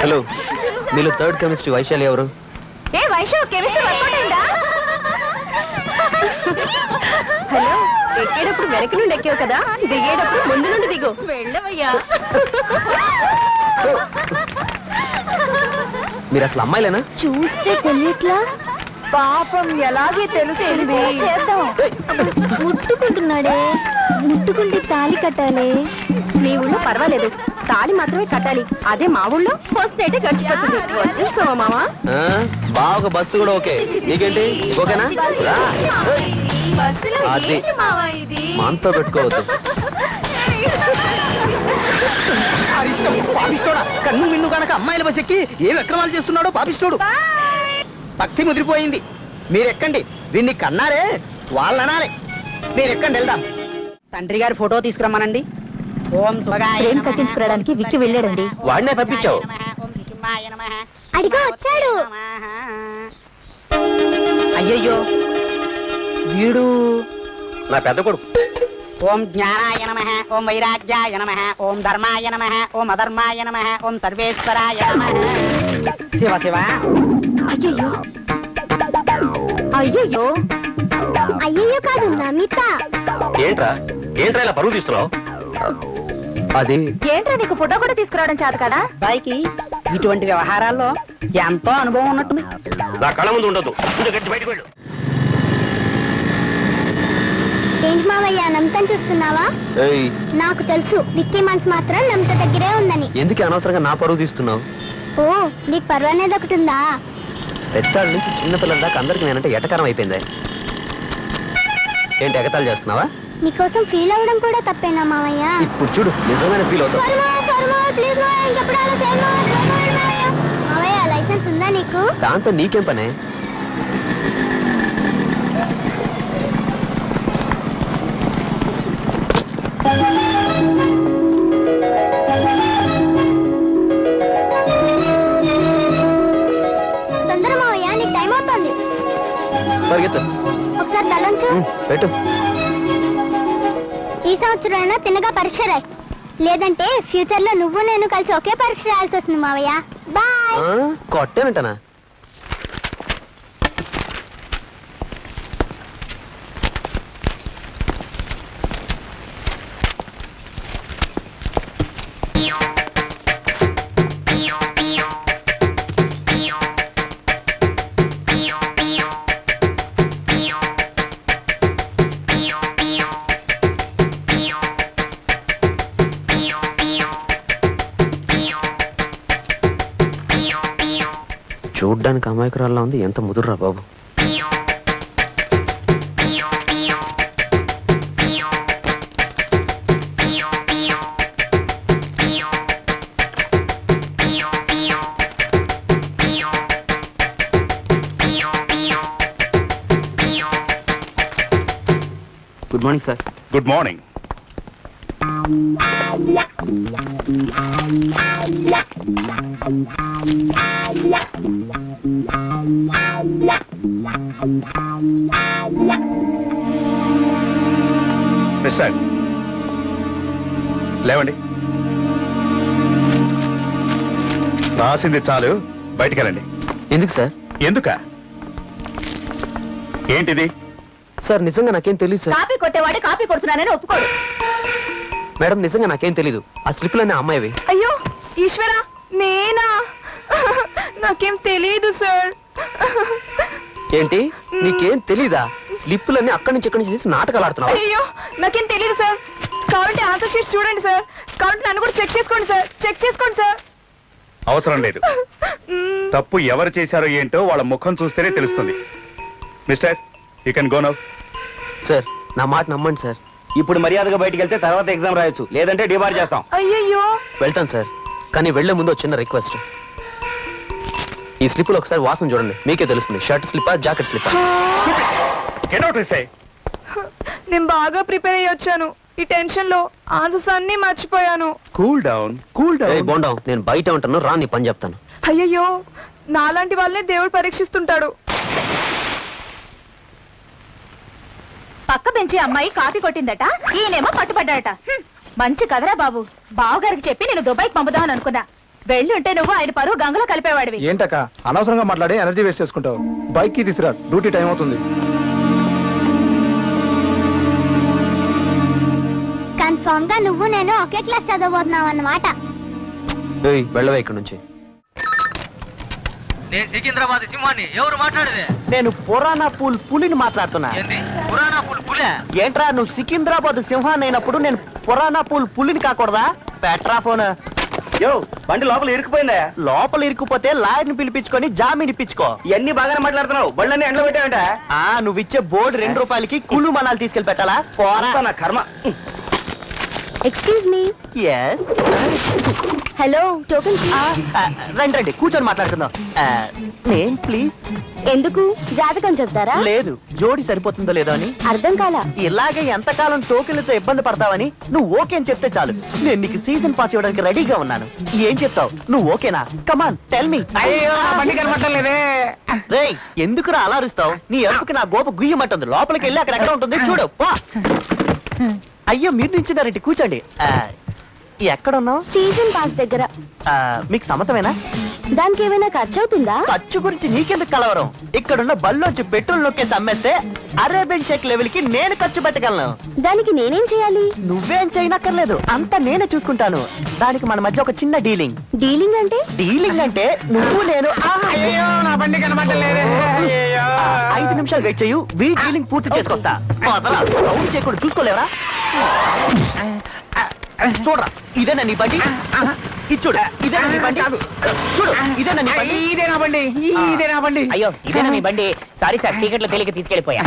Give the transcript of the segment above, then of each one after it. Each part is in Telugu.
హలో, మీలో థర్డ్ కెమిస్ట్రీ వైశాలి ఎవరు? ఏ వైశాలి కెమిస్ట్రీ వర్కౌట్ అయిందా? హలో, ఎక్కేటప్పుడు వెనక నుండి ఎక్కావు కదా, దిగేటప్పుడు ముందు నుండి దిగు. వెళ్ళవయ్యా. మీరు అసలు అమ్మాయిలేనా? చూస్తే తెలియట్లా. పాపం ఎలాగే తెలుస్తుంది. చేద్దాం. ముట్టుకుంటున్నాడే, ముట్టుకుంటే తాళి కట్టాలి. మీ ఊళ్ళో పర్వాలేదు, తాళి మాత్రమే కట్టాలి. అదే మా ఊళ్ళో ఫస్ట్ నైట్ గడిచిపోతుంది. వచ్చేస్తావా మామా? బాగా బస్సు కూడా ఓకే. నీకేంటి ఓకేనా? అది మనతో పెట్టుకోవద్దు. పాపిస్తోడా కన్ను మిన్ను కనుక అమ్మాయిల బస్ ఎక్కి ఏం అక్రమాలు చేస్తున్నాడో పాపిస్తోడు. భక్తి ముదిరిపోయింది. మీరెక్కండి. వీన్ని కన్నారే వాళ్ళనాలే. మీరెక్కండి, వెళ్దాం. తండ్రి గారి ఫోటో తీసుకురమ్మనండి. ఓం ప్రేమ కట్టించుకురావడానికి విక్కి వెళ్ళాడండి. వాడినే పంపించావు? అడిగో వచ్చాడు. అయ్యయ్యో, వీడు నా పెద్ద కొడుకు. ఓం జ్ఞానాయ నమః, ఓం వైరాగ్యాయ నమః, ఓం ధర్మాయ నమః, ఓం అధర్మాయ నమః, ఓం సర్వేశ్వరాయ నమః. శివ శివ. అయ్యయ్యో అయ్యయ్యో అయ్యయ్యో కాదు, నమిత. ఏంట్రా ఇలా పరువు తీస్తున్నావు? అది ఏంట్రా నీకు ఫోటో కూడా తీసుకురావడం చేత కదా? బాయికి ఇటువంటి వ్యవహారాల్లో ఎంతో అనుభవం ఉన్నట్టుంది. నా కళ్ళ ముందు ఉండదు. బయటకు వెళ్ళు. ఏంటి మావయ్య, నమ్మకం చూస్తున్నావా? నాకు తెలుసు విక్కీ మనసు మాత్రం నమ్మక దగ్గరే ఉందని. ఎందుకు అనవసరంగా నా పరువు తీస్తున్నావు? ఓ, నీకు పరువు అనేది ఒకటి ఉందా? పెద్దాళ్ళ నుంచి చిన్నపిల్లల దాకా అందరికి నేనంటే ఎటకారం అయిపోయింది. ఏంటి ఎగతాలు చేస్తున్నావా? నీకోసం ఫీల్ అవ్వడం కూడా తప్పేనా మావయ్య? ఇప్పుడు చూడు, నిజమైన ఫీల్ అవుతావు. మావయ్య, లైసెన్స్ ఉందా నీకు? దాంతో నీకేం పనే? తొందర మావయ్య, నీకు టైం అవుతుంది. పరిగెత్తు. ఒకసారి తలంచు. పెట్టు. ఈ సంవత్సరం అయినా తిన్నగా పరీక్ష రాయి, లేదంటే ఫ్యూచర్ లో నువ్వు నేను కలిసి ఒకే పరీక్ష రాయాల్సి వస్తుంది మావయ్య. బాయ్. కొట్టేనంటనా? చూడ్డానికి అమాయకురాల్లా ఉంది. ఎంత ముదురురా బాబు. Good morning sir. Good morning. Mister, లేవండి. రాసింది చాలు, బయటికెళ్ళండి. ఎందుకు సార్? ఎందుక? ఏంటిది? సార్ నిజంగా నాకేం తెలియదు సార్. కాపీ కొట్టేవాడే కాపీ కొడుతున్నానని ఒప్పుకోడు. మేడం నిజంగా నాకేం తెలీదు. ఆ స్లిప్లన్నీ అమ్మాయివి. అయ్యో ఈశ్వరా, నేనా? నాకేం తెలీదు సార్. ఏంటి నీకేం తెలీదా? స్లిప్పులన్నీ అక్కడి నుంచి ఇక్కడి నుంచి తీసి నాటకాలు ఆడుతున్నావు. అయ్యో నాకేం తెలీదు సార్. కావాలంటే ఆన్సర్ షీట్స్ చూడండి సార్. కావాలంటే నన్ను కూడా చెక్ చేసుకోండి సార్. చెక్ చేసుకోండి సార్. అవసరం లేదు. తప్పు ఎవరు చేశారో ఏంటో వాళ్ళ ముఖం చూస్తేనే తెలుస్తుంది. Mister, you can go now. Sir నా మాట నమ్మండి సార్. ఇప్పుడు మర్యాదగా బయటికి వెళ్తే తర్వాత ఎగ్జామ్ రాయొచ్చు, లేదంటే డిబార్ చేస్తాం. అయ్యయ్యో. వెళ్తాను సార్, కానీ వెళ్లే ముందు చిన్న రిక్వెస్ట్. ఈ స్లిప్పులు ఒకసారి వాసన చూడండి, మీకే తెలుస్తుంది. షర్ట్ స్లిప్పా జాకెట్ స్లిప్పా? నేను బాగా ప్రిపేర్ అయ్యి వచ్చాను. ఈ టెన్షన్ లో ఆన్సర్స్ అన్ని మర్చిపోయాను. Cool down, cool down. బోండావు, నేను బయట ఉంటాను, రా నీ పని చెప్తాను. అయ్యయ్యో, నాలాంటి వాళ్ళనే దేవుడు పరీక్షిస్తుంటాడు. పక్క బెంచి అమ్మాయి కాపీ కొట్టిందట, ఈయనేమో పట్టుబడ్డాడట. మంచి కదరా బాబు. బావగారికి చెప్పి నేను దుబాయ్కి పంపుదామని అనుకున్నా. వెళ్ళి ఉంటే నువ్వు ఆయన పరువు గంగలో కలిపేవాడివి. ఏంటక్క అనవసరంగా మాట్లాడి ఎనర్జీ వేస్ట్ చేసుకుంటావు. బైక్ కి తీసుకురా, డ్యూటీ టైం అవుతుంది. కన్ఫర్మ్ గా నువ్వు నేను ఒకే క్లాస్ చదవబోతున్నావు అన్నమాట. వెళ్ళవే ఇక్కడ నుంచి. నేను సికింద్రాబాద్ సింహాన్ని. ఎవరు మాట్లాడేది? నేను పురాణా పూల్ పులిని మాట్లాడుతున్నా. పురాణా పూల్ పులే ఏంట్రా? నువ్వు సికింద్రాబాద్ సింహాన్ని అయినప్పుడు నేను పురాణా పూల్ పులిని కాకూడదా? Petra phone. బండి లోపల ఇరుక్కుపోయిందా? లోపల ఇరుక్కుపోతే లాయర్ని పిలిపించుకొని జామీన్ ఇప్పించుకో. ఇవన్నీ బాగానే మాట్లాడుతున్నావు. బళ్ళన్నీ ఎండలో పెట్టావంట. నువ్వు ఇచ్చే బోర్డు 2 రూపాయలకి కుళ్ళు మనాలు తీసుకెళ్లి పెట్టాలా? పోరా నా కర్మ. Excuse me. Yes. Hello, token రండి రండి కూర్చొని మాట్లాడుకుందాం. Name please. ఎందుకు? జాతకం చెప్తారా? లేదు, జోడి సరిపోతుందో లేదో అని. అర్థం కాలా? ఇలాగే ఎంతకాలం టోకెన్లతో ఇబ్బంది పడతావని నువ్వు ఓకే అని చెప్తే చాలు. నేను నీకు సీజన్ పాస్ ఇవ్వడానికి రెడీగా ఉన్నాను. ఏం చెప్తావు? నువ్వు ఓకేనా? Come on tell me. రేయ్, ఎందుకురా అలా అరుస్తావు? నీ ఎరుపుకి నా గోప గుయ్యమంటుంది. లోపలికి వెళ్ళి అక్కడ ఎక్కడ ఉంటుంది చూడు. అయ్యో, మీరు నించున్నారంటే కూర్చోండి. ఎక్కడున్నావు? సీజన్ పాస్ దగ్గర. మీకు సమ్మతమేనా? దానికి ఏమైనా ఖర్చు అవుతుందా? ఖర్చు గురించి నీకెందుకు కలవరం? ఇక్కడున్న బల్లోంచి పెట్రోల్ నొక్కేసి అమ్మేస్తే అరేబియన్ షేక్ లెవెల్ కి నేను ఖర్చు పెట్టగలను. దానికి నేనేం చేయాలి? నువ్వేం చేయనక్కర్లేదు, అంతా నేనే చూసుకుంటాను. దానికి మన మధ్య ఒక చిన్న డీలింగ్. డీలింగ్ అంటే? డీలింగ్ అంటే నువ్వు నేను 5 నిమిషాలు వెయిట్ చేయు, వీ డీలింగ్ పూర్తి చేసుకొస్తా. సౌండ్ చేయకుండా చూసుకోలేవరా? చూడరా, ఇదేనా నీ బండి? చూడు, ఇదేనా నీ బండి? చూడు, ఇదేనా నీ బండి? ఇదేనా బండి? అయ్యో, ఇదేనా నీ బండి? సారీ సార్, చీకట్లో తెలియక తీసుకెళ్ళిపోయా.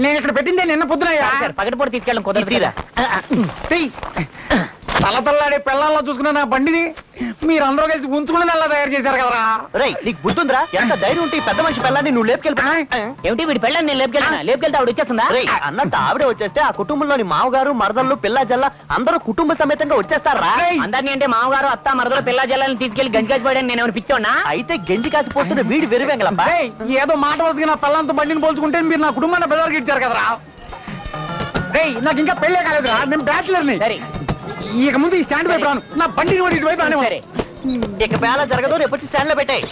నేను ఇక్కడ పెట్టిందే నిన్న పొద్దున. సార్, పగటిపూట తీసుకెళ్ళడం కుదరదు. తలతల్లాడే పిల్లల్లో చూసుకున్న నా బండిని మీరందరూ కలిసి ఉంచుకుని అలా తయారు చేశారు కదరా. రేయ్, నీకు బుద్ధుందిరా? ఎంత ధైర్యం ఉంటే పెద్ద మనిషి పిల్లని నువ్వు లేపుకెళ్ళిపో. ఏమిటి వీడి పిల్లని నేను లేపుకెళ్తే ఆవిడ వచ్చేస్తుందా? అన్నట్టు ఆవిడే వచ్చేస్తే ఆ కుటుంబంలోని మామగారు మరదళ్ళు పిల్ల జల్ల అందరూ కుటుంబ సమేతంగా వచ్చేస్తారా? అందరినీ అంటే మామగారు అత్త మరదలు పిల్ల జల్లని తీసుకెళ్లి గంజికాసి పోయడానికి నేను ఏమైనా పిచ్చోనా? అయితే గంజి కాసిపోతున్న వీడి వెరివెంగలబ్బా. ఏదో మాట వస్తుంది, నా పిల్లలతో బండిని పోల్చుకుంటే మీరు నా కుటుంబాన్ని బెదరికి ఇచ్చారు కదరా. రేయ్, నాకు ఇంకా పెళ్ళే కాలేదురా, నేను బ్యాచులర్ని. సరే, ఇక ముందు ఈ స్టాండ్ వైపు రాను, నా బండిని కూడా ఇటువైపు రాను. సరే, ఇక పేల జరగదు, రేపు స్టాండ్ లో పెట్టాయి.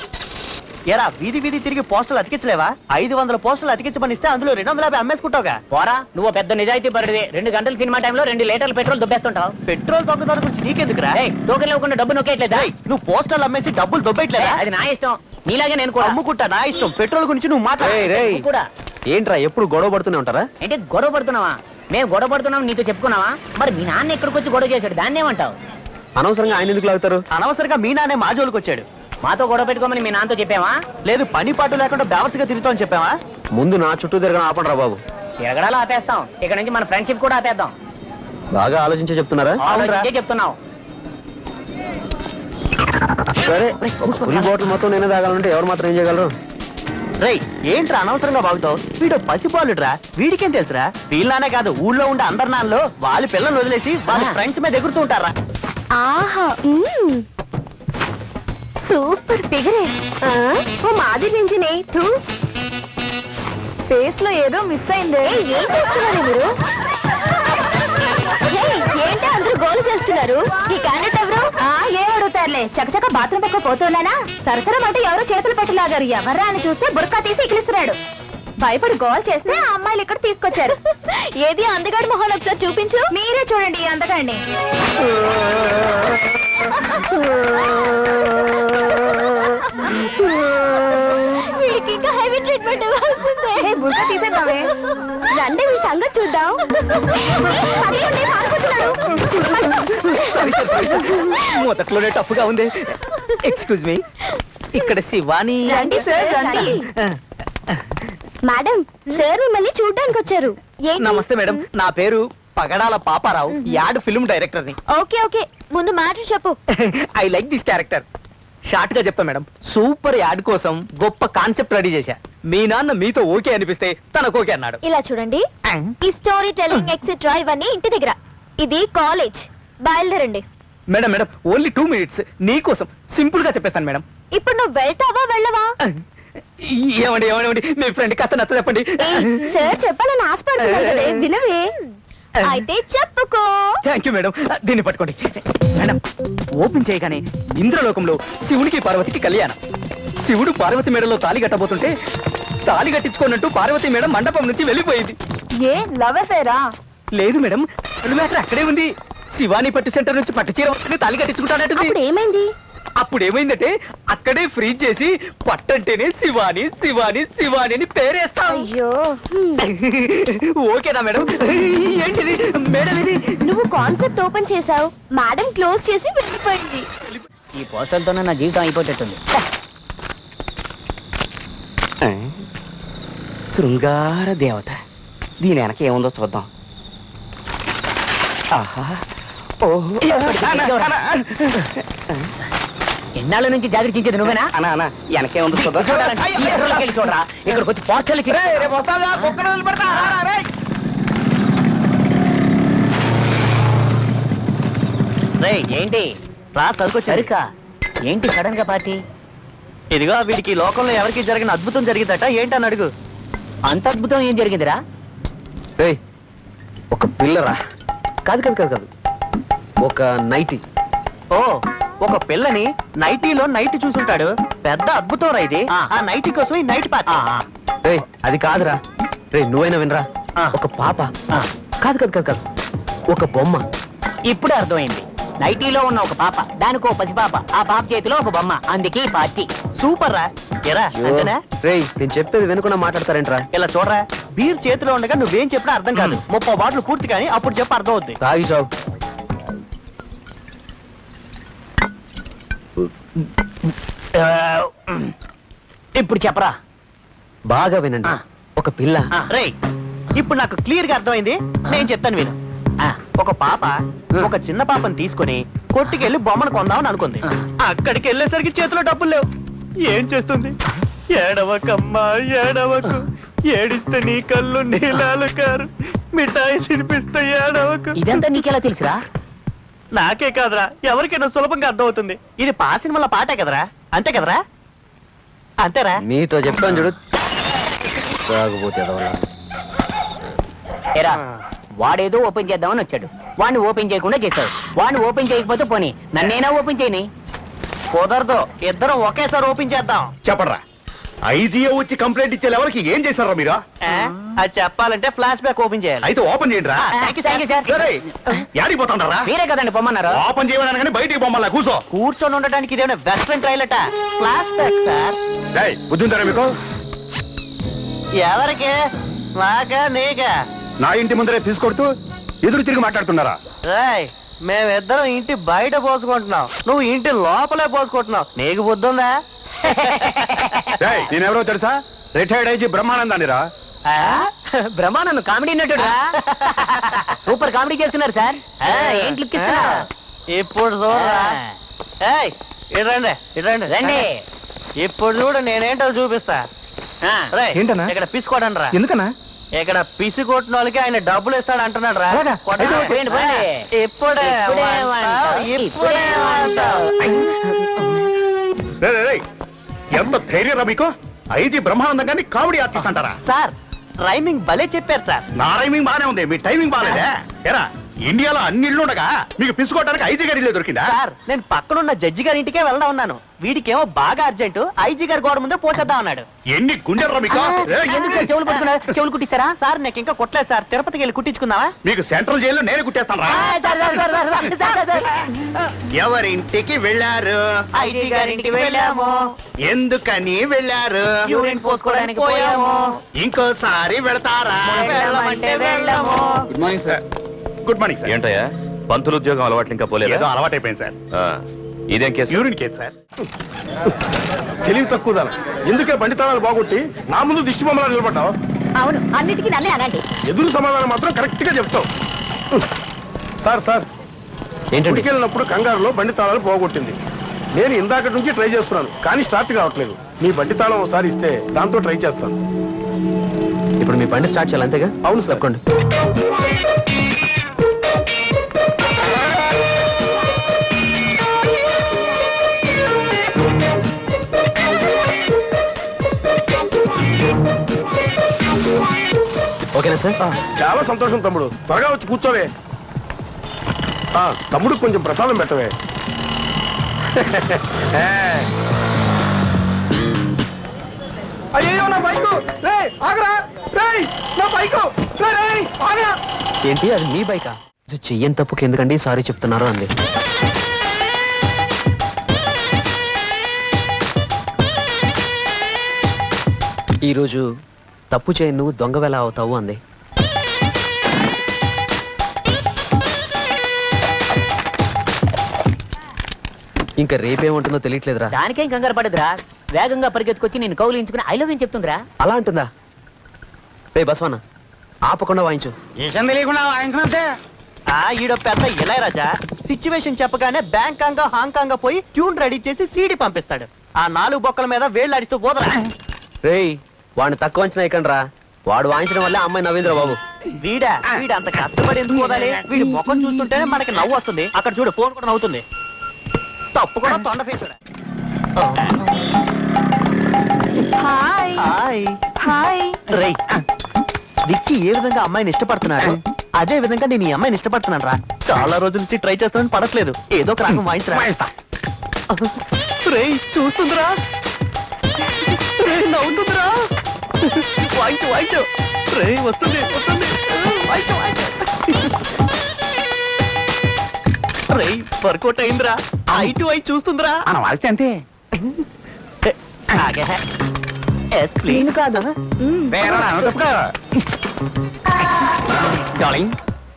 ఎరా, వీధి వీధి తిరిగి పోస్టర్లు అతికించలేవా? 500 పోస్టర్లు అతికించమనిస్తే అందులో 250 అమ్మేసుకుంటావుగా. పోరా, నువ్వు పెద్ద నిజాయితీ పరుడివి. 2 గంటల సినిమా టైంలో 2 లీటర్లు పెట్రోల్ దుబ్బేస్తుంటావు. పెట్రోల్ దొంగదారు గురించి నీకెందుకురా? టోకెన్ ఇవ్వకుండా డబ్బు నొక్కేయట్లేదా? నువ్వు పోస్టర్లు అమ్మేసి డబ్బులు దొబ్బేయట్లేదా? అది నా ఇష్టం, నీలాగే నేను కూడా అమ్ముకుంటా. నా ఇష్టం. పెట్రోల్ గురించి నువ్వు మాట్లాడు కూడా. ఏంట్రా ఎప్పుడు గొడవ పడుతూనే ఉంటారా? అంటే గొడవ పడుతున్నావా? మేము గొడవ పడుతున్నాం నీతో చెప్పుకున్నావా? మరి మీ నాన్న ఎక్కడికి వచ్చి గొడవ చేశాడు, దాన్ని ఏమంటావు? అనవసరంగా ఆయన ఎందుకు లాగుతారు? అనవసరంగా మీ నాన్నే మా జోలికి వచ్చాడు. మాతో గొడవ పెట్టుకోమని మీ నాన్నతో చెప్పావా? లేదు, పని పాటు లేకుండా బ్యావర్స్గా తిరుగుతామని చెప్పావా? ముందు నా చుట్టూ తిరగడం ఆపండి రా బాబు. తిరగడాలు ఆపేస్తాం, ఇక్కడ నుంచి మన ఫ్రెండ్షిప్ కూడా ఆపేద్దాం. బాగా ఆలోచించే చెప్తున్నారా? చెప్తున్నావు. సరే, ఫుల్ బాటిల్ మొత్తం నేనే తాగాలంటే ఎవరు మాత్రం ఏం చేయగలరు? రేయ్, ఏంట్రా అనవసరంగా బాగుతావు? వీడు పసిపాలుడ్రా, వీడికేం తెలుసురా? వీళ్ళనే కాదు, ఊళ్ళో ఉండే అందరి నాన్నలో వాళ్ళ పిల్లలు వదిలేసి వాళ్ళ ఫ్రెండ్స్ మీద ఎగురుతూ ఉంటారా? ఆహా, సూపర్ ఫిగరే. ఓ మాది నుంచినే ఫేస్ లో ఏదో మిస్ అయిందే. ఏం చేస్తున్నారు మీరు? ఏంటి అందరూ గోలు చేస్తున్నారు? ఈ క్యాండిడేట్ ఎవరు? ఏం అడుగుతారులే, చకచక బాత్రూమ్ పక్క పోతున్నానా? సరసరం అంటే ఎవరో చేతులు పెట్టలాగారు. ఎవర్రా అని చూస్తే బుర్కా తీసి ఇకిలిస్తున్నాడు. భయపడి గోల్ చేస్తే ఆ అమ్మాయిలు ఇక్కడ తీసుకొచ్చారు. ఏది అందగాడి మొహం ఒకసారి చూపించు. మీరే చూడండి ఈ అందగాడిని. వీడికి ఇంకా హెవీ ట్రీట్మెంట్ ఇవ్వాల్సిందే. బుర్కా తీసేద్దామే, రండి మీ సంగతి చూద్దాం. మొదట్లోనే టఫ్ గా ఉంది. ఎక్స్క్యూజ్ మీ, ఇక్కడ శివాని. రండి సార్, రండి. మేడం, సార్ మిమ్మల్ని చూడ్డానికి వచ్చారు. నమస్తే మేడం, నా పేరు పగడాల పాపారావు, యాడ్ ఫిల్మ్ డైరెక్టర్ ని. ఓకే ఓకే, ముందు మ్యాటర్ చెప్పు. I like this character. Short గా చెప్తా మేడం, సూపర్ యాడ్ కోసం గొప్ప కాన్సెప్ట్ రెడీ చేశా. మీ నాన్న మీతో ఓకే అనిపిస్తే తనకు ఓకే అన్నాడు. ఇలా చూడండి, ఈ స్టోరీ టెల్లింగ్ ఎక్సెట్రా ఇవన్నీ ఇంటి దగ్గర. ఇది కాలేజ్, బయలుదేరండి. మేడం మేడం, ఓన్లీ 2 minutes నీకోసం సింపుల్ గా చెప్పేస్తాను మేడం. ఇప్పుడు నువ్వు వెళ్తావా వెళ్ళవా? ఏమండి ఏమండి, మీ ఫ్రెండ్ కాస్త నచ్చ చెప్పండి. సార్ చెప్పాలని ఆశపడుతున్నాడు కదే, వినవే. అయితే చెప్పుకో. Thank you madam. దీన్ని పట్టుకోండి మేడం. ఓపెన్ చేయగానే ఇంద్రలోకంలో శివునికి పార్వతికి కళ్యాణం. శివుడు పార్వతి మేడలో తాళి కట్టబోతుంటే తాళి కట్టించుకున్నట్టు పార్వతి మేడం మండపం నుంచి వెళ్ళిపోయింది. ఏ లవ్ అఫేరా? లేదు మేడం, మ్యాటర్ అక్కడే ఉంది. శివాని పట్టు సెంటర్ నుంచి పట్టు చీర వస్తుంది తాళి కట్టించుకుంటానంటుంది. అప్పుడు ఏమైంది? అప్పుడు ఏమైందంటే అక్కడే ఫ్రీజ్ చేసి పట్టంటేనే శివాని శివాని శివాని అని పేరేస్తాం. అయ్యో, ఓకేనా మేడం? ఏంటిది మేడం ఇది? నువ్వు కాన్సెప్ట్ ఓపెన్ చేసావు, మేడం క్లోజ్ చేసి వెళ్ళిపోయింది. ఈ పోస్టర్తోనే నా జీవితం అయిపోయేటట్టుంది. శృంగార దేవత, దీని వెనక ఏముందో చూద్దాం. ఆహా, ఓహో, ఎన్నాళ్ళ నుంచి జాగ్రత్త నువ్వేనా? అనా అనా వెనకేముందో చూద్దాం. చూడరా, ఇక్కడికి వచ్చి పోస్టర్లు ఏంటి రా సరుకు సరికా? ఏంటి సడన్ గా పార్టీ? ఇదిగో వీడికి లోకంలో ఎవరికి జరిగిన అద్భుతం జరిగిందట. ఏంటని అడుగు. అంత అద్భుతం ఏం జరిగిందిరా? ఒక పిల్లరా? కాదు కాదు కాదు కాదు, ఒక నైటీ. ఓ, ఒక పిల్లని నైటీలో నైట్ చూసుంటాడు. పెద్ద అద్భుతం రా ఇది. ఆ నైటీ కోసం ఈ నైట్ పార్టీ. రే అది కాదురా. రే నువ్వైనా వినరా. ఒక పాప. కాదు కాదు కాదు కాదు, ఒక బొమ్మ. ఇప్పుడే అర్థమైంది. నైటీలో ఉన్న ఒక పాప, దానికి ఒక పసిపాప, ఆ పాప చేతిలో ఒక బొమ్మ, అందుకే ఈ పార్టీ. సూపర్ రా. ఎరా అంతేనా? రే నేను చెప్పేది వినకుండా మాట్లాడతారేంట్రా? ఇలా చూడరా, బీర్ చేతిలో ఉండగా నువ్వేం చెప్పినా అర్థం కాదు. 30 బాటిల్ పూర్తి కానీ అప్పుడు చెప్పి అర్థం అవుద్ది. తాగి చావు. ఇప్పుడు చెప్పరా. బాగా వినండి. ఒక పిల్ల. రే ఇప్పుడు నాకు క్లియర్ గా అర్థమైంది. నేను చెప్తాను విను. ఒక పాప ఒక చిన్న పాపని తీసుకుని కొట్టుకెళ్లి బొమ్మను కొందామని అనుకుంది. అక్కడికి వెళ్ళేసరికి చేతిలో డబ్బులు లేవు. ఏం చేస్తుంది? ఏడవకమ్మా ఏడవకు, ఏడిస్తే నీ కళ్ళు నీలాలు కారు, మిఠాయి తినిపిస్తే ఏడవకు. ఇదంతా నీకెలా తెలుసురా? నాకే కాదురా, ఎవరికైనా సులభంగా అర్థమవుతుంది. ఇది పా సినిమాల పాటే కదరా. అంతే కదరా? అంతేరా? మీతో చెప్తాను చూడు. తాగుపోతే ఏరా, వాడేదో ఓపెన్ చేద్దామని వచ్చాడు, వాడిని ఓపెన్ చేయకుండా చేశావు. వాడిని ఓపెన్ చేయకపోతే పోనీ నన్నేనా ఓపెన్ చేయని? కుదరదు, ఇద్దరం ఒకేసారి ఓపెన్ చేద్దాం. చెప్పడరా, ఐజీఓ వచ్చి కంప్లైంట్ ఇచ్చే ఎవరికి ఏం చేశారా మీరు? అది చెప్పాలంటే ఫ్లాష్ బ్యాక్ ఓపెన్ చేయాలి. అయితే ఓపెన్ చేయండి రా. యాడిపోతాంటారా? మీరే కదండి పొమ్మన్నారు. ఓపెన్ చేయమని కానీ బయటికి పొమ్మల్లా కూర్చో. కూర్చొని ఉండడానికి ఇదేమైనా వెస్ట్రన్ ట్రైలట. Flashback sir. బుద్ధింటారా మీకు? ఎవరికి? నాకా నీకా? నా ఇంటి ముందరే తీసుకొడుతూ ఎదురు తిరిగి మాట్లాడుతున్నారా? రాయ్, మేమిద్దరం ఇంటి బయట పోసుకుంటున్నాం, నువ్వు ఇంటి లోపలే పోసుకుంటున్నావు. నీకు బుద్ధి ఉందా? నేనెవరో తెలుసా? రిటైర్డ్ ఐజీ బ్రహ్మానందానిరా. బ్రహ్మానందం కామెడీ నటుడు. సూపర్ కామెడీ చేస్తున్నారు సార్. ఏంటి లుక్ ఇస్తున్నారు? ఇప్పుడు చూడరా. ఇట్రండి ఇట్రండి రండి. ఇప్పుడు చూడు, నేనేంటో చూపిస్తా. ఏంటన్నా? ఇక్కడ పిసుకోడండి రా. ఎందుకన్నా? ఇక్కడ పిసి కొట్టిన వాళ్ళకి ఆయన డబ్బులు ఇస్తాడు అంటున్నాడు రా. ఇప్పుడే ఎంత ధైర్యరా మీకు? ఐజీ బ్రహ్మానందం గారిని కామెడీ ఆర్టిస్ట్ అంటారా? సార్, రైమింగ్ భలే చెప్పారు సార్. నా రైమింగ్ బానే ఉంది, మీ టైమింగ్ బాగాలేదే. ఎరా, ఇండియాలో అన్ని ఇళ్ళు ఉండగా మీకు పిసుకోవడానికి ఐజీ గారి ఇల్లే దొరికిందా? సార్, నేను పక్కనున్న జడ్జి గారి ఇంటికే వెళ్దా ఉన్నాను. వీడికేమో బాగా అర్జెంట్, ఐజీ గారి గోడ ముందే పోసేద్దాం అన్నాడు. ఎన్ని గుండెలరా మీకు? ఎందుకు సార్ చెవులు పట్టుకున్నారు? చెవులు కుట్టిస్తారా సార్? నాకు ఇంకా కుట్టలేదు సార్. తిరుపతికి వెళ్ళి కుట్టించుకుందామా? మీకు సెంట్రల్ జైల్లో నేను కుట్టేస్తాను రా. ఎవరింటికి వెళ్ళారు? ఐజీ గారింటికి వెళ్ళాము. ఎందుకని వెళ్ళారు? యూరిన్ పోసుకోవడానికి పోయాము. ఇంకోసారి వెళతారా? వెళ్ళమంటే వెళ్ళము. Good morning sir. Good morning sir. ఏంటయ్యా, పంతులు ఉద్యోగం అలవాట్లు ఇంకా పోలేదు? ఏదో అలవాటైపోయింది సార్. ఇదేం కేసు? Urine case sir. తెలివి తక్కువ దాని. ఎందుకే బండి తాళాలు బాగొట్టి నా ముందు దిష్టి బొమ్మలా నిలబడ్డావు? అవును, అన్నిటికీ నన్నే అనండి. ఎదురు సమాధానం మాత్రం కరెక్ట్ గా చెప్తావు. సార్ ఏంటండి? ఇంటికెళ్ళినప్పుడు కంగారులో బండి తాళాలు పోగొట్టింది. నేను ఇందాక నుంచి ట్రై చేస్తున్నాను, కానీ స్టార్ట్ కావట్లేదు. మీ బండి తాళం ఒకసారి ఇస్తే దాంతో ట్రై చేస్తాను. ఇప్పుడు మీ బండి స్టార్ట్ చేయాలి అంతేగా? అవును సార్. తప్పకుండా. ఓకేనా సార్? చాలా సంతోషం తమ్ముడు, త్వరగా వచ్చి కూర్చోవే. తమ్ముడు కొంచెం ప్రసాదం పెట్టవే. అయ్యో నా బైకు, ఆగరా, నా బైకు, ఆగరా. ఏంటి అది మీ బైకా? చెయ్యని తప్పుకి ఎందుకండి సారీ చెప్తున్నారు అంది. ఈరోజు తప్పు చేయి నువ్వు దొంగవేళ అవుతావు అంది. ఇంకా రేపేముంటుందో తెలియట్లేదురా. దానికేం కంగారు పడదురా, వేగంగా పరిగెత్తుకొచ్చి నేను కౌలించుకుని ఐ లవ్ యూ చెప్తుందిరా. అలా అంటుందా? బసవన్న ఆపకుండా వాయించు. విషయం తెలియకుండా వాయించినంతే. ఈడో పెద్ద ఇళయరాజా సిచ్యువేషన్ చెప్పగానే బ్యాంకాంగ్ హాంకాంగ్ పోయి ట్యూన్ రెడీ చేసి సీడీ పంపిస్తాడు. ఆ 4 బొక్కల మీద వేళ్ళు అడిస్తూ పోదరా. రేయ్ వాడిని తక్కువ అంచనా ఎక్కండ్రా. వాడు వాయించడం వల్ల అమ్మాయి నవ్వింద్ర బాబు. వీడు అంత కష్టపడి ఎందుకు పోదాలి? వీడి ముఖం చూస్తుంటేనే మనకి నవ్వు వస్తుంది. అక్కడ చూడు ఫోన్ కూడా నవ్వుతుంది. తప్పు కూడా తొండ ఫేసుడా. Hi hi hi. రేయ్ విక్కీ ఏ విధంగా అమ్మాయిని ఇష్టపడుతున్నాడు అదే విధంగా నేను ఈ అమ్మాయిని ఇష్టపడుతున్నాను రా. చాలా రోజుల నుంచి ట్రై చేస్తానని పడట్లేదు. ఏదో ఒక రాగం వాయించరా. రేయ్ చూస్తుందిరా, రేయ్ నవ్వుతుందిరా. వాయించు వాయించు. రేయ్ వస్తుంది వస్తుంది. వాయించు వాయించు. రేయ్ వర్కౌట్ అయిందిరా. ఐ టు ఐ చూస్తుందిరా. మనం వాయిస్తే అంతే. Yes please. కాదు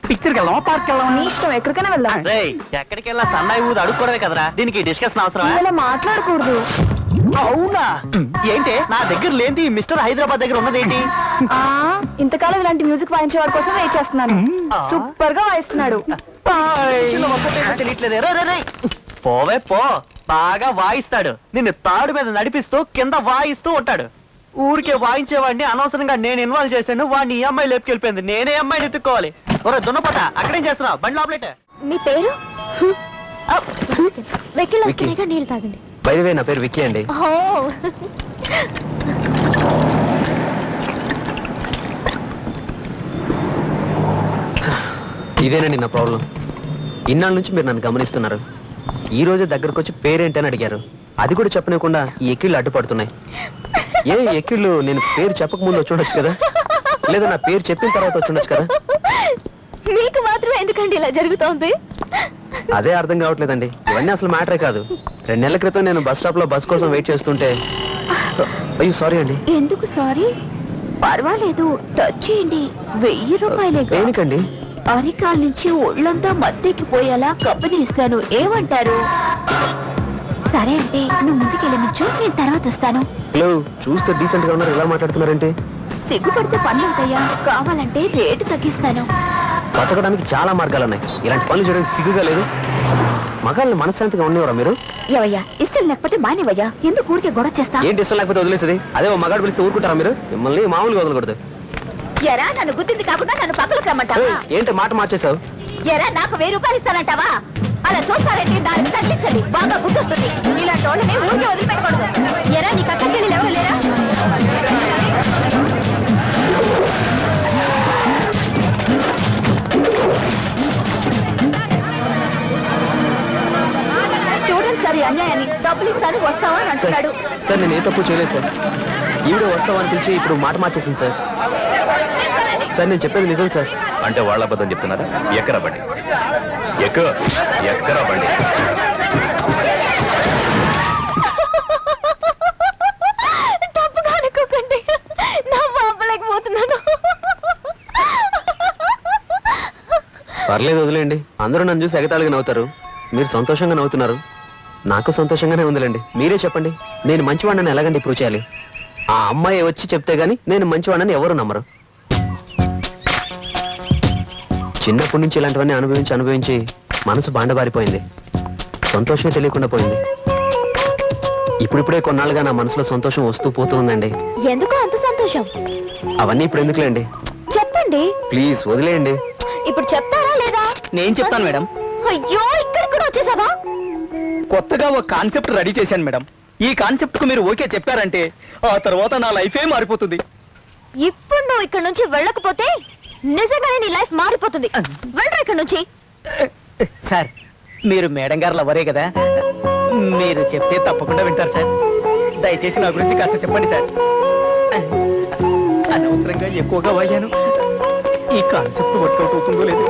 పిక్చర్కి వెళ్దామా, పార్క్ వెళ్దామా? నీ ఇష్టం, ఎక్కడికైనా వెళ్దాం. రేయ్ ఎక్కడికి వెళ్ళా సన్నాయి ఊది అడుక్కోవడమే కదరా. దీనికి డిస్కషన్ అవసరమా? ఇలా మాట్లాడకూడదు. అవునా? ఏంటి నా దగ్గర లేని మిస్టర్ హైదరాబాద్ దగ్గర ఉన్నదేంటి? ఇంతకాలం ఇలాంటి మ్యూజిక్ వాయించే వాడి కోసం వెయిట్ చేస్తున్నాను. సూపర్ గా వాయిస్తున్నాడు. తెలియట్లేదు. పోవే పో, బాగా వాయిస్తాడు. నిన్ను తాడు మీద నడిపిస్తూ కింద వాయిస్తూ ఉంటాడు. ఊరికే వాయించేవాడిని అనవసరంగా నేను ఇన్వాల్వ్ చేశాను. వాడిని ఈ అమ్మాయి లేపుకెళ్ళిపోయింది. నేనే అమ్మాయిని ఎత్తుక్కోవాలి. ఒరే దున్నపోట అక్కడేం చేస్తున్నావు? బండి లోపలేట. మీ పేరు? వెక్కిల్ వస్తున్నాయిగా, నీళ్ళు తాగండి. బై ది వే నా పేరు విక్కీ అండి. ఇదేనండి నా ప్రాబ్లం. ఇన్నాళ్ళ నుంచి మీరు నన్ను గమనిస్తున్నారు. ఈ రోజే దగ్గరకు వచ్చి పేరేంటని అడిగారు. అది కూడా చెప్పనివ్వకుండా ఈ ఎక్కిళ్ళు అడ్డుపడుతున్నాయి. ఏ ఎక్కిళ్ళు నేను పేరు చెప్పక ముందు వచ్చి ఉండొచ్చు కదా, లేదా నా పేరు చెప్పిన తర్వాత వచ్చి ఉండొచ్చు కదా. మీకు మాత్రమే ఎందుకండి ఇలా జరుగుతోంది? అదే అర్థం కావట్లేదండి. ఇవన్నీ అసలు మ్యాటరే కాదు. 2 నెలల క్రితం నేను బస్ స్టాప్ లో బస్ కోసం వెయిట్ చేస్తుంటే, అయ్యో సారీ అండి. ఎందుకు సారీ? పర్వాలేదు, టచ్ చేయండి. 1000 రూపాయలే. దేనికండి? అరికాల నుంచి ఒళ్ళంతా మత్తెక్కిపోయేలా కంపెనీ ఇస్తాను, ఏమంటారు? సరే అంటే నువ్వు ముందుకెళ్ళి నుంచో, నేను తర్వాత వస్తాను. హలో, చూస్తే డీసెంట్ గా ఉన్నారు, ఇలా మాట్లాడుతున్నారంటే? సిగ్గుపడితే పనులు అవుతాయా? కావాలంటే రేటు తగ్గిస్తాను. బతకడానికి చాలా మార్గాలు ఉన్నాయి. ఇలాంటి పనులు చేయడానికి సిగ్గుగా లేదు? మగాళ్ళని మనశ్శాంతిగా ఉండేవారా మీరు? ఏవయ్యా, ఇష్టం లేకపోతే మానేవయ్యా, ఎందుకు ఊరికే గొడవ చేస్తా? ఏంటి ఇష్టం లేకపోతే వదిలేసేది? అదే ఓ మగాడు పిలిస్తే ఊరుకుంటారా మీరు? మిమ్మల్ని మామూలుగా వదలకూడదు. ఎరా నన్ను గుర్తింది కాకుండా నన్ను పక్కలకు రమ్మంటావా? ఏంటి మాట మార్చేసావు? ఎరా నాకు 1000 రూపాయలు ఇస్తానంటావా? అలా చూస్తారంటే దానికి తగ్గించండి, బాగా గుర్తొస్తుంది. ఇలాంటి వాళ్ళని ఊరికే వదిలిపెట్టకూడదు. ఎరా నీ కక్క చెల్లెలు ఎవరు లేరా? చూడండి సార్, ఈ అన్యాయాన్ని. డబ్బులు ఇస్తాను, వస్తావా అని అంటున్నాడు. సార్ నేను ఏ తప్పు చేయలేదు సార్. ఈవిడ వస్తావా అని పిలిచి ఇప్పుడు మాట మార్చేసింది సార్. సార్ నేను చెప్పేది నిజం సార్. అంటే వాళ్ళ అబద్ధం చెప్తున్నారా? ఎక్కరా బండి, ఎక్కరా బండి. తప్పుగా అనుకోకండి, నా బాబలేకపోతున్నాను. పర్లేదు వదిలేండి. అందరూ నన్ను చూసి ఎగతాళిగా నవ్వుతారు, మీరు సంతోషంగా నవ్వుతున్నారు. నాకు సంతోషంగానే ఉందిలేండి. మీరే చెప్పండి, నేను మంచివాడిని ఎలాగండి ప్రూవ్ చేయాలి? ఆ అమ్మాయి వచ్చి చెప్తే గానీ నేను మంచివాడిని ఎవరు నమ్మరు. చిన్నప్పటి నుంచి ఇలాంటివన్నీ అనుభవించి మనసు బాండబారిపోయింది. సంతోషమే తెలియకుండా పోయింది. ఇప్పుడిప్పుడే కొన్నాళ్ళుగా నా మనసులో సంతోషం వస్తూ పోతూ ఉందండి. ఎందుకు అంత సంతోషం? అవన్నీ ఇప్పుడు ఎందుకులేండి, చెప్పండి. ప్లీజ్ వదిలేయండి. ఇప్పుడు చెప్తారా లేదా? నేను చెప్తాను మేడం. అయ్యో, ఇక్కడ కూడా వచ్చేసావా? కొత్తగా ఒక కాన్సెప్ట్ రెడీ చేశాను మేడం. ఈ కాన్సెప్ట్ కు మీరు ఓకే చెప్పారంటే ఆ తర్వాత నా లైఫే మారిపోతుంది. ఇప్పుడు నువ్వు ఇక్కడ నుంచి వెళ్ళకపోతే నిజంగానే నీ లైఫ్ మారిపోతుంది. వెళ్ళరా ఇక్కడ నుంచి. సార్ మీరు మేడం గారు లవరే కదా, మీరు చెప్తే తప్పకుండా వింటారు సార్. దయచేసి నా గురించి కాస్త చెప్పండి సార్. అనవసరంగా ఎక్కువగా వాగాను. ఈ కాన్సెప్ట్ వర్కౌట్ అవుతుందో లేదు.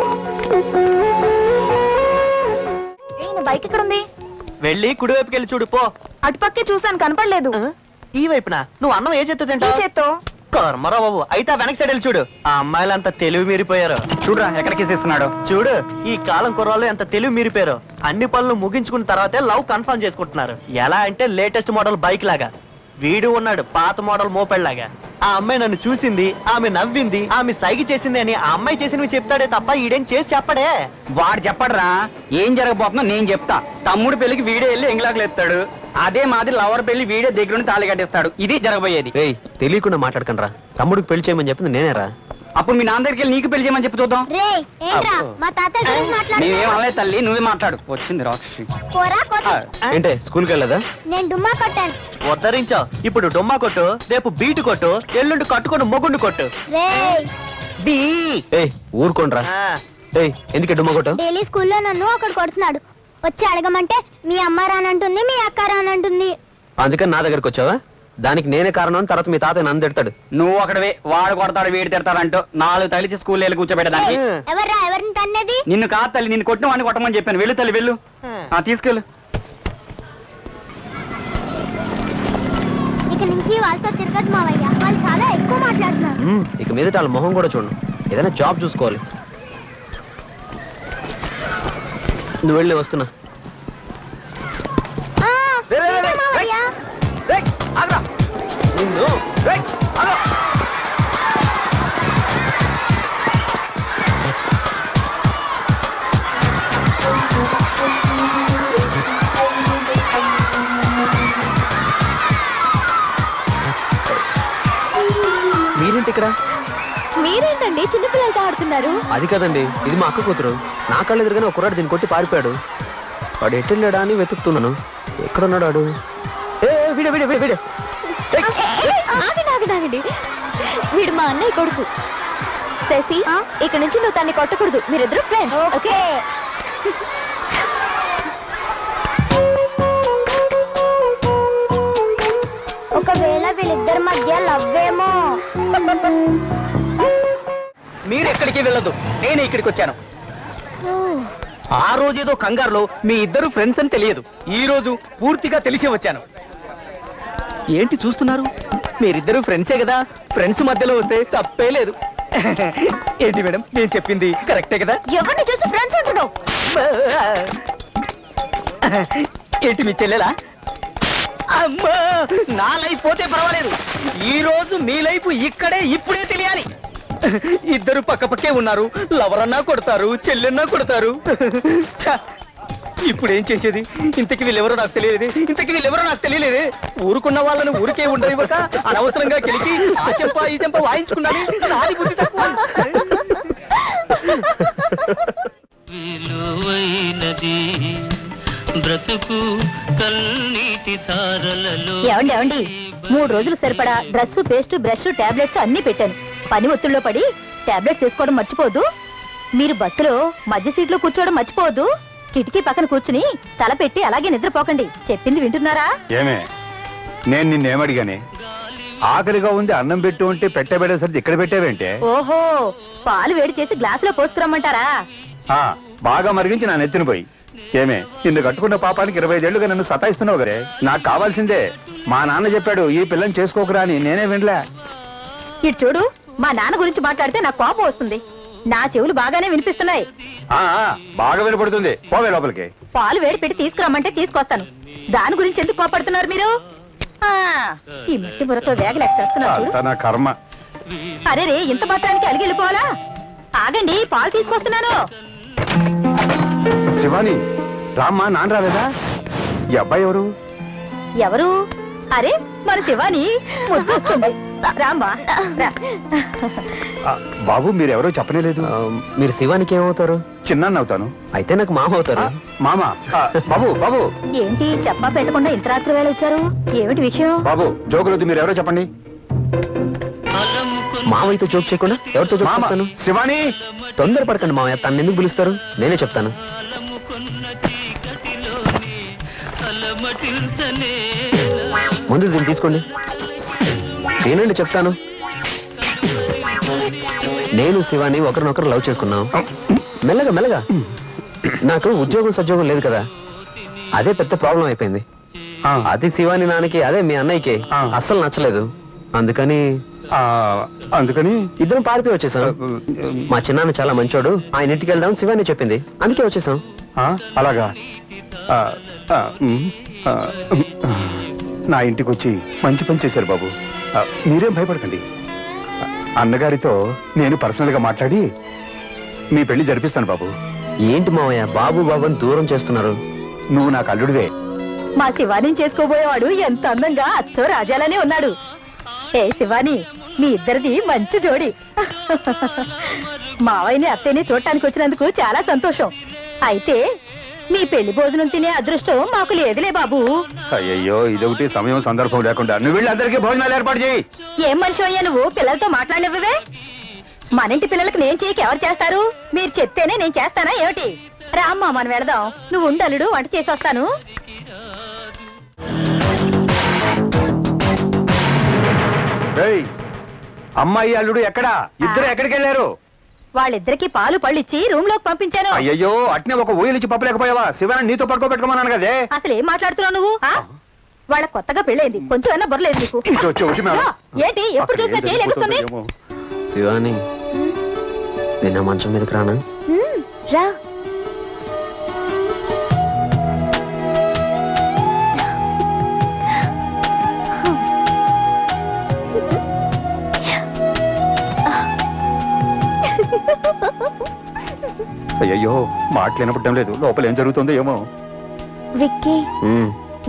బైక్ ఇక్కడ ఉంది. వెళ్ళి కుడివైపుకి వెళ్ళి చూడు పో. అటుపక్కే చూసాను, కనపడలేదు. ఈ వైపున నువ్వు అన్నం ఏ చేత్తో తింటావు? చేత్తో. కర్మరా బాబు, అయితే ఆ వెనక్ సైడ్ వెళ్ళి చూడు. ఆ అమ్మాయిలు అంత తెలివి మీరిపోయారు. చూడురా ఎక్కడికి చేస్తున్నాడు చూడు. ఈ కాలం కుర్రాళ్ళు ఎంత తెలివి మీరిపోయారు. అన్ని పనులు ముగించుకున్న తర్వాతే లవ్ కన్ఫర్మ్ చేసుకుంటున్నారు. ఎలా అంటే లేటెస్ట్ మోడల్ బైక్ లాగా. వీడు ఉన్నాడు పాత మోడల్ మోపెడ్ లాగా. ఆ అమ్మాయి నన్ను చూసింది, ఆమె నవ్వింది, ఆమె సైగ చేసింది అని ఆ అమ్మాయి చేసినవి చెప్తాడే తప్ప ఈడేం చేసి చెప్పడే. వాడు చెప్పడరా, ఏం జరగబోతుందో నేను చెప్తా. తమ్ముడు పెళ్లికి వీడే వెళ్ళి ఎంగిలాకులు ఎత్తాడు, అదే మాది లవర్ పెళ్లి వీడే దగ్గర తాళి కట్టేస్తాడు. ఇది జరగబోయేది. రేయ్ తెలియకుండా మాట్లాడకండి రా. తమ్ముడికి పెళ్లి చేయమని చెప్పింది నేనేరా. అప్పుడు మీ నాన్న దగ్గరికి వెళ్ళి నీకు పెళ్లి చేయమని చెప్పి చూద్దాం. రేయ్ ఏంట్రా మా తాతయ్య గురించి నేనేం మాట్లాడుతున్నావు? అనలేదు తల్లి, నువ్వే మాట్లాడు. వచ్చింది రాక్షసి. పోరా కొట్టు. ఏంటే స్కూల్కి వెళ్ళదా? నేను డుమ్మా కొట్టాను. ఉద్ధరించావు. ఇప్పుడు డొమ్మా కొట్టు, రేపు బీటు కొట్టు, ఎల్లుండి కట్టుకొని మొగుండు కొట్టు. రేయ్ బీ ఏయ్ ఊరుకోండ్రా. ఏయ్ ఎందుకు డుమ్మ కొట్టు? డైలీ స్కూల్లో నన్ను అక్కడ కొడుతున్నాడు. వచ్చి అడగమంటే మీ అమ్మ రానంటుంది, మీ అక్క రానంటుంది. అందుకని నా దగ్గరకు వచ్చావా? దానికి నేనే కారణం అని తర్వాత మీ తాతయ్య నన్ను తిడతాడు. నువ్వు అక్కడవే వాడు కొడతాడు వీడు తిడతాడంటూ 4 తలిచి స్కూల్ వెళ్ళి కూర్చోబెట్టడానికి. ఎవర్రా ఎవరిని తన్నది? నిన్ను కాదు తల్లి, నిన్ను కొట్టిన వాడిని కొట్టమని చెప్పాను. వెళ్ళు తల్లి వెళ్ళు. తీసుకెళ్ళు. ఇక నుంచి వాళ్ళతో తిరగదు మావయ్య, వాళ్ళు చాలా ఎక్కువ మాట్లాడుతున్నారు. ఇక మీదట వాళ్ళ మొహం కూడా చూడు. ఏదైనా జాబ్ చూసుకోవాలి. నువ్వు వెళ్ళి వస్తున్నా. మావయ్య నిన్ను మీరేంటి ఇక్కడ? మీరేంటండి చిన్నపిల్లలతో ఆడుతున్నారు? అది కదండి, ఇది మా అక్క కూతురు. నా కళ్ళు ఎదురుగానే ఒక కుర్రాడు దీన్ని కొట్టి పారిపోయాడు. వాడు ఎటు వెళ్ళాడా అని వెతుకుతున్నాను. ఎక్కడున్నాడు వాడు? వీడే వీడే వీడే వీడే. ఆగండి. వీడు మా అన్నయ్య కొడుకు. శశి, ఇక్కడ నుంచి నువ్వు తన్ని కొట్టకూడదు. మీరిద్దరు ఫ్రెండ్స్. ఓకే. ఒకవేళ వీళ్ళిద్దరి మధ్య లవ్వేమో. మీరు ఎక్కడికి వెళ్ళదు, నేను ఇక్కడికి వచ్చాను. ఆ రోజేదో కంగారులో మీ ఇద్దరు ఫ్రెండ్స్ అని తెలియదు. ఈ రోజు పూర్తిగా తెలిసి వచ్చాను. ఏంటి చూస్తున్నారు? మీరిద్దరు ఫ్రెండ్సే కదా, ఫ్రెండ్స్ మధ్యలో వస్తే తప్పే లేదు. ఏంటి మేడం నేను చెప్పింది కరెక్టే కదా? ఎవరిని చూసి ఫ్రెండ్స్ అంటున్నావు? ఏంటి మీ చెల్లెలా? అమ్మా, నా లైఫ్ పోతే పర్వాలేదు, ఈ రోజు మీ లైఫ్ ఇక్కడే ఇప్పుడే తెలియాలి. ఇద్దరు పక్కపక్కే ఉన్నారు, లవరన్నా కొడతారు, చెల్లెన్నా కొడతారు. ఇప్పుడేం చేసేది? ఇంతకి వీళ్ళెవరో నాకు తెలియలేదే. ఊరుకున్న వాళ్ళని ఊరికే ఉండనివ్వక అనవసరంగా కెలికి ఆ చెంప ఈ చెంప వాయించుకున్నాను. నాది బుద్ధి తక్కువ. ఏమండి 3 రోజులు సరిపడా డ్రెస్, పేస్ట్, బ్రష్, టాబ్లెట్స్ అన్ని పెట్టాను. పని ఒత్తిడిలో పడి టాబ్లెట్స్ వేసుకోవడం మర్చిపోదు. మీరు బస్సులో మధ్య సీట్లో కూర్చోవడం మర్చిపోదు. కిటికీ పక్కన కూర్చుని తల పెట్టి అలాగే నిద్రపోకండి. చెప్పింది వింటున్నారా? ఏమే నేను నిన్నేమడిగానే? ఆకలిగా ఉంది అన్నం పెట్టు ఉంటే పెట్టబెట్టేసరికి ఇక్కడ పెట్టావేంటే? ఓహో, పాలు వేడి చేసి గ్లాసులో పోసుకురమ్మంటారా? బాగా మరిగించి నా నెత్తిన పోయి. ఏమే నిన్ను కట్టుకున్న పాపానికి 25 ఏళ్లుగా నన్ను సతాయిస్తున్నావు కదే. నాకు కావాల్సిందే. మా నాన్న చెప్పాడు ఈ పిల్లని చేసుకోకరా అని, నేనే వినలే. ఇటు చూడు, మా నాన్న గురించి మాట్లాడితే నాకు కోపం వస్తుంది. నా చెవులు బాగానే వినిపిస్తున్నాయి. బాగా వినపడుతుంది, పోవే లోపలికి. పాలు వేడి పెట్టి తీసుకురమ్మంటే తీసుకొస్తాను. దాని గురించి ఎందుకు కోపడుతున్నారు మీరు? ఈ మట్టి బుర్రతో వేగలేస్తున్నారు. నా కర్మ. అరే రే, ఇంత మాత్రానికి అలిగి వెళ్ళిపోవాలా? ఆగండి, పాలు తీసుకొస్తున్నాను. శివాని రామ్మా, నాన్న రాలేదా? ఈ అబ్బాయి ఎవరు? ఎవరు? అరే మన శివాని. ముద్దొస్తుంది. రామ్మా రా. బాబు మీరెవరో చెప్పనేలేదు. మీరు శివానికి ఏమవుతారు? చిన్నాన్న అవుతాను. అయితే నాకు మామ అవుతారు. మామ. బాబు బాబు. ఏంటి చెప్పా పెట్టకుండా ఇంత రాత్రి వేళ వచ్చారు? ఏమిటి విషయం? బాబు జోకులొద్దు, మీరెవరో చెప్పండి. మావయ్యతో జోక్ చేయకుండా ఎవరితో జోక్ మామ చేస్తాను? శివాని తొందరపడకండి మావయ్య, తను ఎందుకు పిలుస్తారు? నేనే చెప్తాను. ముందు దీన్ని తీసుకోండి. నేనండి చెప్తాను. నేను శివాని ఒకరినొకరు లవ్ చేసుకున్నాం. మెల్లగా మెల్లగా. నాకు ఉద్యోగం సద్యోగం లేదు కదా, అదే పెద్ద ప్రాబ్లం అయిపోయింది. అది శివాని నాన్నకి, అదే మీ అన్నయ్యకి అస్సలు నచ్చలేదు. అందుకని ఇద్దరం పారిపోయి వచ్చేసాం. మా చిన్నాన్న చాలా మంచోడు, ఆయన ఇంటికి వెళ్దాం శివాని చెప్పింది, అందుకే వచ్చేసాం. అలాగా. నా ఇంటికి వచ్చి మంచి పని చేశారు బాబు. మీరేం భయపడకండి. అన్నగారితో నేను పర్సనల్ గా మాట్లాడి మీ పెళ్లి జరిపిస్తాను బాబు. ఏంటి మావయ్య బాబు బాబు అని దూరం చేస్తున్నారు? నువ్వు నాకు అల్లుడివే. మా శివాని చేసుకోబోయేవాడు ఎంత అందంగా అచ్చో రాజాలనే ఉన్నాడు. ఏ శివాని, మీ ఇద్దరిది మంచి జోడి. మావయ్యని అత్తయ్యని చూడటానికి వచ్చినందుకు చాలా సంతోషం. అయితే మీ పెళ్లి భోజనం తినే అదృష్టం మాకు లేదులే బాబు. అయ్యయ్యో, ఇదొకటి సమయం సందర్భం లేకుండా నువ్వు వీళ్ళు అందరికీ భోజనాలు ఏర్పాటు చేయి. ఏం మనిషి అయ్యా నువ్వు, పిల్లలతో మాట్లాడినవే? మనింటి పిల్లలకు నేను చేయక ఎవరు చేస్తారు? మీరు చెప్తేనే నేను చేస్తానా ఏమిటి? రామ్మా మనం వెళదాం. నువ్వు ఉండలుడు, వంట చేసి వస్తాను. అమ్మాయి అల్లుడు ఎక్కడా? ఇద్దరు ఎక్కడికి వెళ్ళారు? వాళ్ళిద్దరికి పాలు పళ్ళు ఇచ్చి రూమ్ లోకి పంపించాను. అయ్యయ్యో, అట్నే ఒక ఊయలిచ్చి పప్పలేకపోయావా? శివాని నీతో పడుకోబెట్టుకోమన్నాను కదే. అసలు ఏం మాట్లాడుతున్నావు నువ్వు? వాళ్ళ కొత్తగా పెళ్ళైంది, కొంచెం అయినా బొరలేదు నీకు. ఏంటి ఎప్పుడు చూసినా చేయలేకుతుంది? శివాని, నిన్న మంచం మీదకి రానా? రా. అయ్యయ్యో, మాట్లాడినప్పటం లేదు. లోపల ఏం జరుగుతుందో ఏమో. విక్కీ,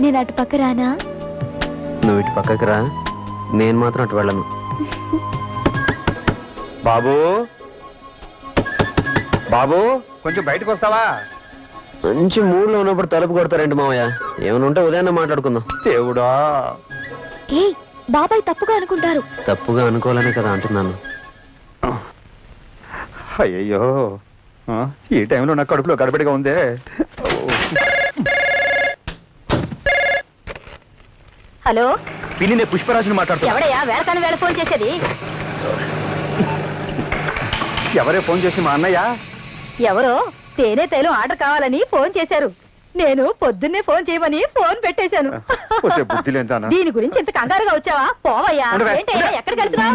నేను అటు పక్క రానా? నువ్వు ఇటు పక్కకి రా, నేను మాత్రం అటు వెళ్ళను. బాబు బాబు, కొంచెం బయటకు వస్తావా? మంచి మూడ్ లో ఉన్నప్పుడు తలుపు కొడతారేంటి మావయ్య? ఏమైనా ఉంటే ఉదయాన్నే మాట్లాడుకుందాం. దేవుడా, ఏ బాబాయ్ తప్పుగా అనుకుంటారు. తప్పుగా అనుకోవాలనే కదా అంటున్నాను. అయ్యయ్యో, ఈ టైంలో నాకు కడుపులో గడబడిగా ఉందే. హలో పిన్ని, నేను పుష్పరాజుని మాట్లాడుతున్నా. ఎవడయ్యా వేళకాని వేళ ఫోన్ చేసేది? ఎవరే ఫోన్ చేసి? మా అన్నయ్య. ఎవరో తేనె తైలం ఆర్డర్ కావాలని ఫోన్ చేశారు. నేను పొద్దున్నే ఫోన్ చేయమని ఫోన్ పెట్టేశాను. దీని గురించి ఇంత కంగారుగా వచ్చావా? పోవయ్యా. ఏంటయ్యా, ఎక్కడికి వెళ్తున్నా?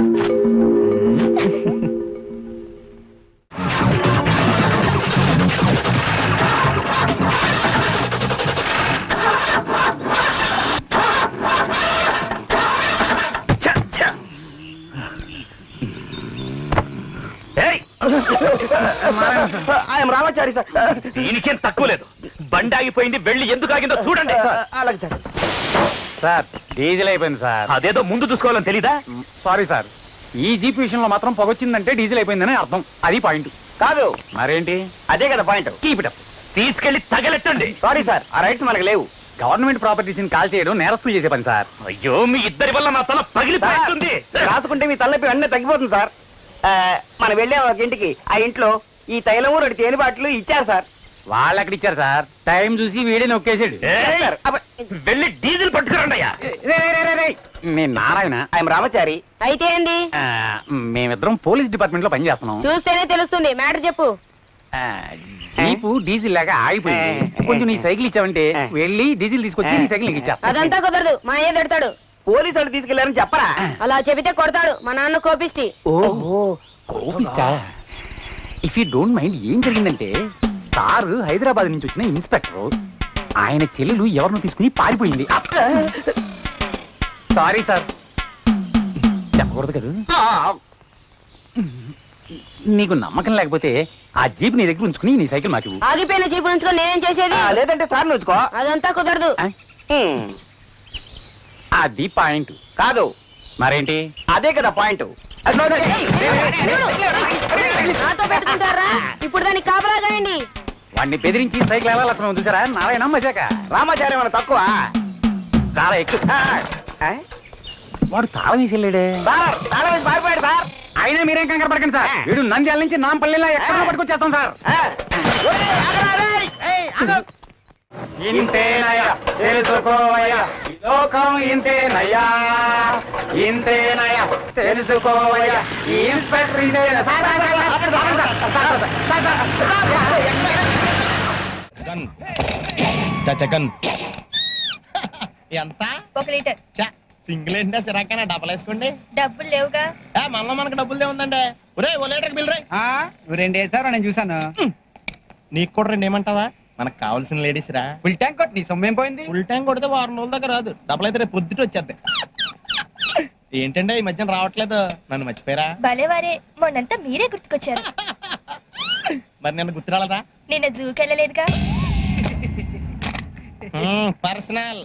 రామాచారి సార్. దీనికేం తక్కువ లేదు. బండి ఆగిపోయింది, వెళ్ళి ఎందుకు ఆగిందో చూడండి. అలాగే సార్. సార్, డీజిల్ అయిపోయింది సార్. అదేదో ముందు చూసుకోవాలని తెలీదా? సారీ సార్, ఈ జీప్ విషయంలో మాత్రం పొగొచ్చిందంటే డీజిల్ అయిపోయిందని అర్థం. అది పాయింట్ కాదు. మరేంటి? అదే కదా పాయింట్. Keep it up. తీసుకెళ్లి తగలెట్టండి. సారీ సార్, ఆ రైట్స్ మనకు లేవు. గవర్నమెంట్ ప్రాపర్టీస్ ని కాల్ చేయడం నేరస్తులు చేసే పని సార్. అయ్యో, మీ ఇద్దరి వల్ల నా తల పగిలిపోతుంది. రాసుకుంటే మీ తలనొప్పి వెంటనే తగ్గిపోతుంది సార్. మనం వెళ్ళే ఒక ఇంటికి, ఆ ఇంట్లో ఈ తైలము 2 తేనె బాటలు ఇచ్చారు సార్. వాళ్ళు ఎక్కడ ఇచ్చారు సార్? టైం చూసి వీడే నొక్కేసాడు. వెళ్ళి డీజిల్ పట్టుకురండి అయ్యా. నేను నారాయణ. ఆయన రామచారి. అయితే ఏంది? మేమిద్దరం పోలీస్ డిపార్ట్మెంట్ లో పని చేస్తున్నాం. చూస్తేనే తెలుస్తుంది. మ్యాటర్ చెప్పు. జీపు డీజిల్ లేక ఆగిపోయింది. కొంచెం నీ సైకిల్ ఇచ్చావంటే వెళ్ళి డీజిల్ తీసుకొచ్చి నీ సైకిల్ ఇచ్చా. అదంతా కుదరదు, మా అయ్య తిడతాడు. పోలీసు వాళ్ళు తీసుకెళ్లారని చెప్పరా? అలా చెబితే కొడతాడు. మా నాన్న కోపిష్టి. ఓహో, కోపిస్తా. ఇఫ్ యూ డోంట్ మైండ్, ఏం జరిగిందంటే సార్ హైదరాబాద్ నుంచి వచ్చిన ఇన్స్పెక్టర్ ఆయన చెల్లెలు ఎవరినో తీసుకుని పారిపోయింది. సారీ సార్, చెప్పకూడదు కదా. నీకు నమ్మకం లేకపోతే ఆ జీప్ నీ దగ్గర ఉంచుకుని నీ సైకిల్ మాకు. ఆగిపోయిన జీపు ఉంచుకొని నేనేం చేసేది? లేదంటే సార్ ఉంచుకో. అదంతా కుదరదు. అది పాయింట్ కాదు. మరేంటి? అదే కదా పాయింట్. నాతో పెట్టుకుంటారా? ఇప్పుడు దానికి కాపలా కాయండి. వాడిని బెదిరించి సైకిల్ ఎలా అతను చూసారా? నారాయణ మజాక. రామాచార్య మన తక్కువ. చాలా ఎక్కువ. వాడు తాళం వేసి వెళ్ళాడే. సార్, తాళం వేసి పారిపోయాడు సార్. అయినా మీరేం కంగారు పడకండి సార్ వీడు నంద్యాల నుంచి నాంపల్లిలా ఎక్కడ పట్టుకొచ్చేస్తాం సార్ ఇంతేనయ్యా తెలుసుకోవయ్యా ఈ లోకం ఇంతేనయ్యా ఇంతేనయ్యా తెలుసుకోవయ్యా ఈ ఇన్స్పెక్టర్ ఇంతేనా సార్ చకన్ ఎంత 1 లీటర్ సింగిల్ ఏంటా చిరాకైనా డబ్బులు వేసుకోండి డబ్బులు లేవుగా మనలో మనకు డబ్బులు ఉందండి ఒరే ఓ లీటర్ బిల్ రై నువ్వు 2 వేసావు నేను చూసాను నీకు కూడా 2 ఏమంటావా మనకు కావాల్సిన లేడీస్ రా ఫుల్ ట్యాంక్ కొట్టి నీ సొమ్మేం పోయింది ఫుల్ ట్యాంక్ కొడితే 2 రోజుల దాకా రాదు డబ్బులు అయితే రేపు పొద్దుట వచ్చేద్ది ఏంటంటే ఈ మధ్యన రావట్లేదు నన్ను మర్చిపోయారా భలేవారే మొన్నంతా మీరే గుర్తుకొచ్చారు మరి నన్ను గుర్తురాలదా నిన్న జూకెళ్ళలేదుగా పర్సనల్